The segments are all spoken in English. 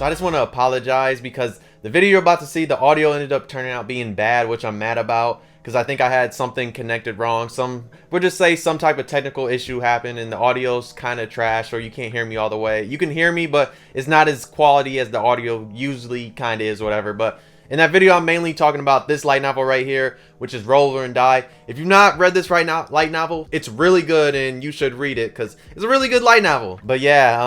So I just want to apologize because the video you're about to see, the audio ended up turning out being bad, which I'm mad about because I think I had something connected wrong. We'll just say some type of technical issue happened and the audio's kind of trash, or you can't hear me all the way. You can hear me, but it's not as quality as the audio usually kind of is, whatever. But in that video, I'm mainly talking about this light novel right here, which is Roll Over and Die. If you've not read this right now light novel, it's really good and you should read it because it's a really good light novel. But yeah,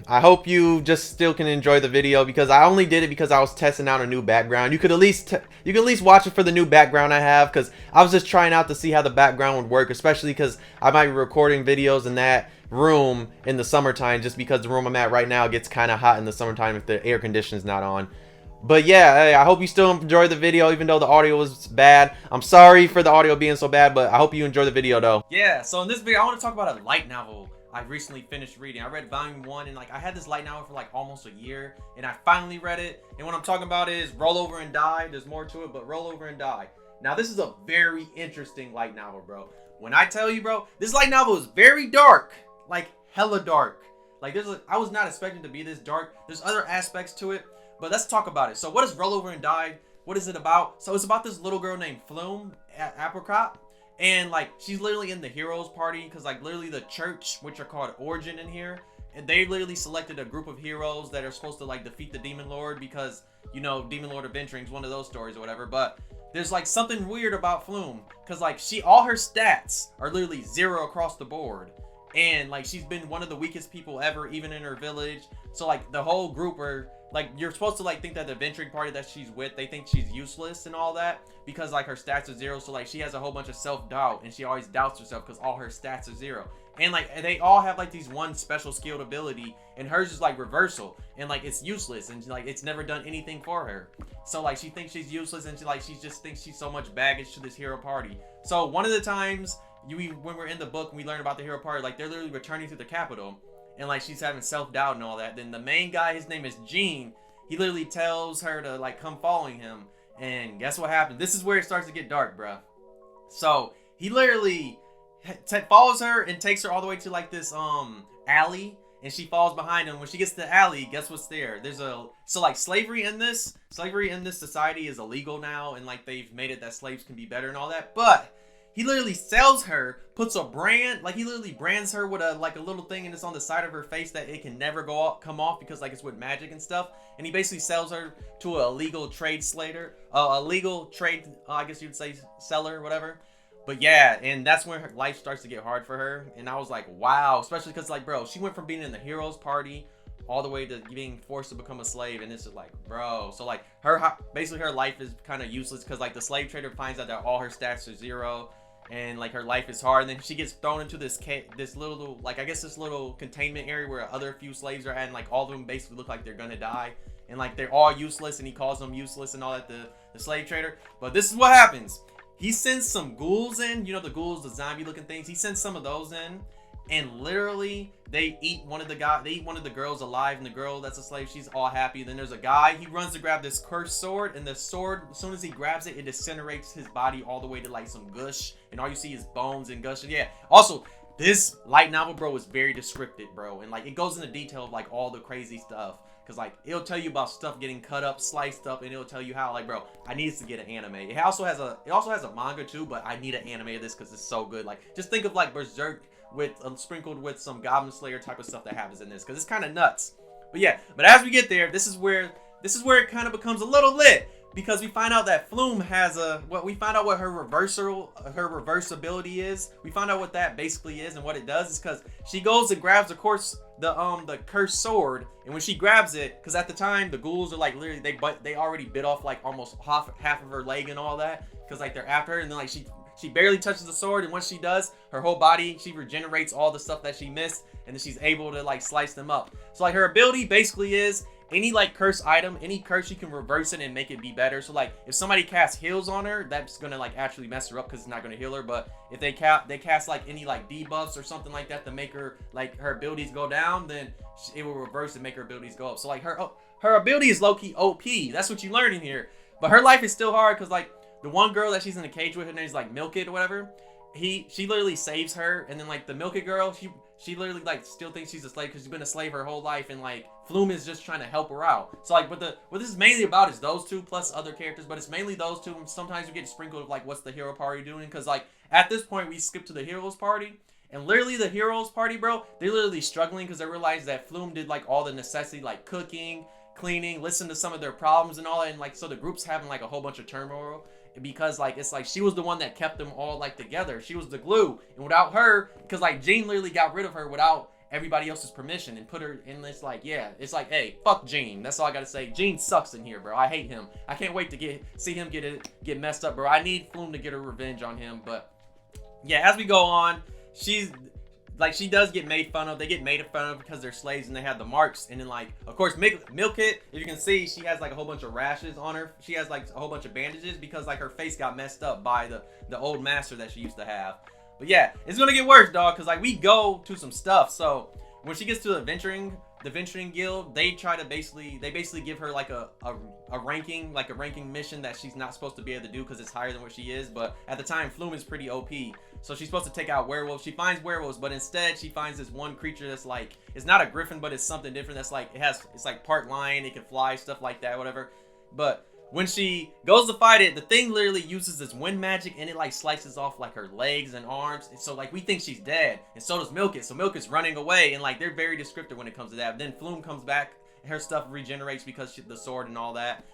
I hope you just still can enjoy the video because I only did it because I was testing out a new background. You could at least watch it for the new background I have because I was just trying out to see how the background would work, especially because I might be recording videos in that room in the summertime just because the room I'm at right now gets kind of hot in the summertime if the air conditioning's not on. But yeah, I hope you still enjoy the video even though the audio was bad. I'm sorry for the audio being so bad, but I hope you enjoy the video though. Yeah, so in this video, I want to talk about a light novel I recently finished reading. I read volume 1 and I had this light novel for almost a year and I finally read it. And what I'm talking about is Roll Over and Die. There's more to it, but Roll Over and Die. Now, this is a very interesting light novel, bro. When I tell you, bro, this light novel is very dark. Hella dark. I was not expecting to be this dark. There's other aspects to it. But let's talk about it. So what is Roll Over and Die? What is it about? So it's about this little girl named Flume, Apricot. And she's literally in the heroes party because literally the church, which are called Origin in here, and they literally selected a group of heroes that are supposed to defeat the Demon Lord because, you know, Demon Lord Adventuring is one of those stories or whatever. But there's something weird about Flume because all her stats are literally 0 across the board. And she's been one of the weakest people ever, even in her village. So the whole group are you're supposed to think that the adventuring party that she's with, they think she's useless and all that because her stats are 0. So she has a whole bunch of self-doubt and she always doubts herself because all her stats are 0. And they all have these one special skilled ability, and hers is reversal, and it's useless, and it's never done anything for her. So she thinks she's useless, and she just thinks she's so much baggage to this hero party. So one of the times when we're in the book and we learn about the hero party, they're literally returning to the capital, and she's having self-doubt and all that. Then the main guy, his name is Gene, he literally tells her to come following him, and guess what happens? This is where it starts to get dark, bruh. So he literally follows her and takes her all the way to this alley, and she falls behind him. When she gets to the alley, guess what's there? There's slavery in this society is illegal now, and they've made it that slaves can be better and all that. But he literally sells her, puts a brand, he literally brands her with a little thing, and it's on the side of her face that it can never come off because it's with magic and stuff. And he basically sells her to a legal trade I guess you'd say seller, whatever. But yeah, and that's when her life starts to get hard for her. And I was like, wow, especially because bro, she went from being in the heroes party all the way to being forced to become a slave, and it's just bro. So basically her life is kind of useless because the slave trader finds out that all her stats are 0. And her life is hard, and then she gets thrown into this little I guess this little containment area where other few slaves are at, and all of them basically look like they're gonna die, and they're all useless, and he calls them useless and all that, the slave trader. But this is what happens. He sends some ghouls in, you know, the ghouls, the zombie looking things. He sends some of those in, and literally they eat one of the girls alive, and the girl that's a slave, she's all happy. Then there's a guy, he runs to grab this cursed sword, and the sword, as soon as he grabs it, it incinerates his body all the way to some gush, and all you see is bones and gush. And yeah, also this light novel, bro, is very descriptive, bro, and it goes into detail of all the crazy stuff, because it'll tell you about stuff getting cut up, sliced up, and it'll tell you how bro, I need to get an anime. It also has a manga too, but I need an anime of this because it's so good. Just think of Berserk with sprinkled with some Goblin Slayer type of stuff that happens in this, because it's kind of nuts. But yeah, but as we get there, this is where it kind of becomes a little lit, because we find out that Flume has we find out what her reversibility is. We find out what that basically is, and what it does is because she goes and grabs the cursed sword, and when she grabs it, because at the time the ghouls are literally they already bit off almost half of her leg and all that, because they're after her, and then she barely touches the sword, and once she does, her whole body, she regenerates all the stuff that she missed, and then she's able to slice them up. So her ability basically is any curse item, any curse, you can reverse it and make it be better. So if somebody casts heals on her, that's gonna actually mess her up because it's not gonna heal her. But if they cast any debuffs or something like that to make her her abilities go down, then it will reverse and make her abilities go up. So her ability is low-key OP. That's what you learn in here. But her life is still hard because the one girl that she's in a cage with, her name's Milk It or whatever. She literally saves her, and then the Milk It girl, she literally like still thinks she's a slave because she's been a slave her whole life, and like Flume is just trying to help her out. So like, but what this is mainly about is those two plus other characters, but it's mainly those two. And sometimes you get sprinkled of like what's the hero party doing, because like at this point we skip to the heroes party. And literally the heroes party, bro, they're literally struggling because they realize that Flume did like all the necessity, like cooking, cleaning, listen to some of their problems and all that. And like, so the group's having like a whole bunch of turmoil because like, it's like she was the one that kept them all like together. She was the glue. And without her, because like Jean literally got rid of her without everybody else's permission and put her in this like, yeah, it's like, hey, fuck Jean. That's all I gotta say. Jean sucks in here, bro. I hate him. I can't wait to see him get messed up, bro. I need Flume to get her revenge on him. But yeah, as we go on, she's like, she does get made fun of. They get made fun of because they're slaves and they have the marks. And then like, of course, Milk It, if you can see, she has like a whole bunch of rashes on her. She has like a whole bunch of bandages because like her face got messed up by the old master that she used to have. But yeah, it's gonna get worse, dog, because like we go to some stuff. So when she gets to the venturing guild, they basically give her like a ranking mission that she's not supposed to be able to do because it's higher than what she is. But at the time, Flume is pretty OP, so she's supposed to take out werewolves. She finds werewolves, but instead she finds this one creature that's like, it's not a griffin, but it's something different. That's like, it's like part lion, it can fly, stuff like that, whatever. But when she goes to fight it, the thing literally uses this wind magic, and it like slices off like her legs and arms. And so like we think she's dead, and so does Milk It. So Milk It's running away, and like they're very descriptive when it comes to that. But then Flume comes back, and her stuff regenerates because the sword and all that.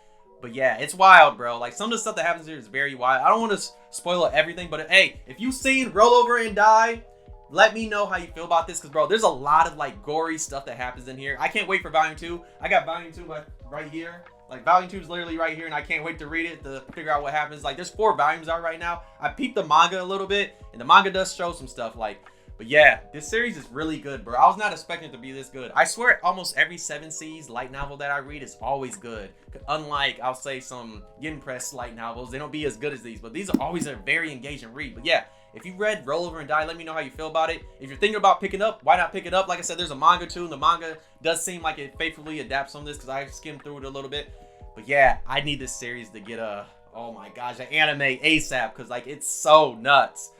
But yeah, it's wild, bro. Like some of the stuff that happens here is very wild. I don't want to spoil everything, but hey, if you've seen Roll Over and Die, let me know how you feel about this, because bro, there's a lot of like gory stuff that happens in here. I can't wait for volume 2. I got volume 2 right here. Like volume 2 is literally right here, and I can't wait to read it to figure out what happens. Like there's 4 volumes out right now. I peeped the manga a little bit, and the manga does show some stuff. Like, but yeah, this series is really good, bro. I was not expecting it to be this good. I swear, almost every 7 Seas light novel that I read is always good. Unlike, I'll say, some Yen Press light novels, they don't be as good as these, but these are always a very engaging read. But yeah, if you read Roll Over and Die, let me know how you feel about it. If you're thinking about picking up, why not pick it up? Like I said, there's a manga too, and the manga does seem like it faithfully adapts on this because I skimmed through it a little bit. But yeah, I need this series to get oh my gosh, an anime ASAP, because like it's so nuts.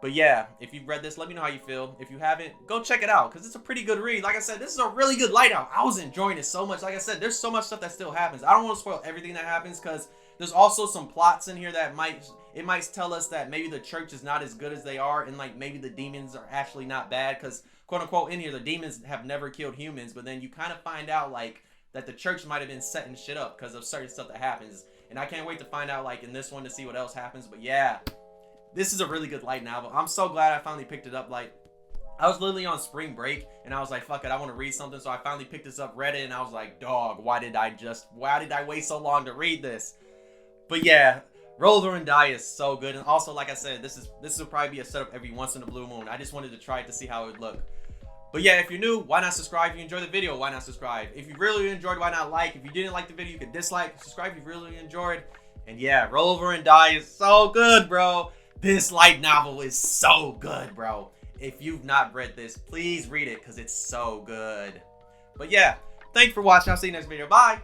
But yeah, if you've read this, let me know how you feel. If you haven't, go check it out, because it's a pretty good read. Like I said, this is a really good light out. I was enjoying it so much. Like I said, there's so much stuff that still happens. I don't want to spoil everything that happens, because there's also some plots in here that might tell us that maybe the church is not as good as they are, and like maybe the demons are actually not bad, because quote unquote in here the demons have never killed humans. But then you kind of find out like that the church might have been setting shit up because of certain stuff that happens. And I can't wait to find out like in this one to see what else happens. But yeah, this is a really good light novel. I'm so glad I finally picked it up. Like, I was literally on spring break and I was like, fuck it, I want to read something. So I finally picked this up, read it, and I was like, dog, why did I wait so long to read this? But yeah, Roll Over and Die is so good. And also, like I said, this will probably be a setup every once in a blue moon. I just wanted to try it to see how it would look. But yeah, if you're new, why not subscribe? If you enjoyed the video, why not subscribe? If you really enjoyed, why not like? If you didn't like the video, you can dislike. Subscribe if you really enjoyed. And yeah, Roll Over and Die is so good, bro. This light novel is so good, bro. If you've not read this, please read it because it's so good. But yeah, thanks for watching. I'll see you next video. Bye.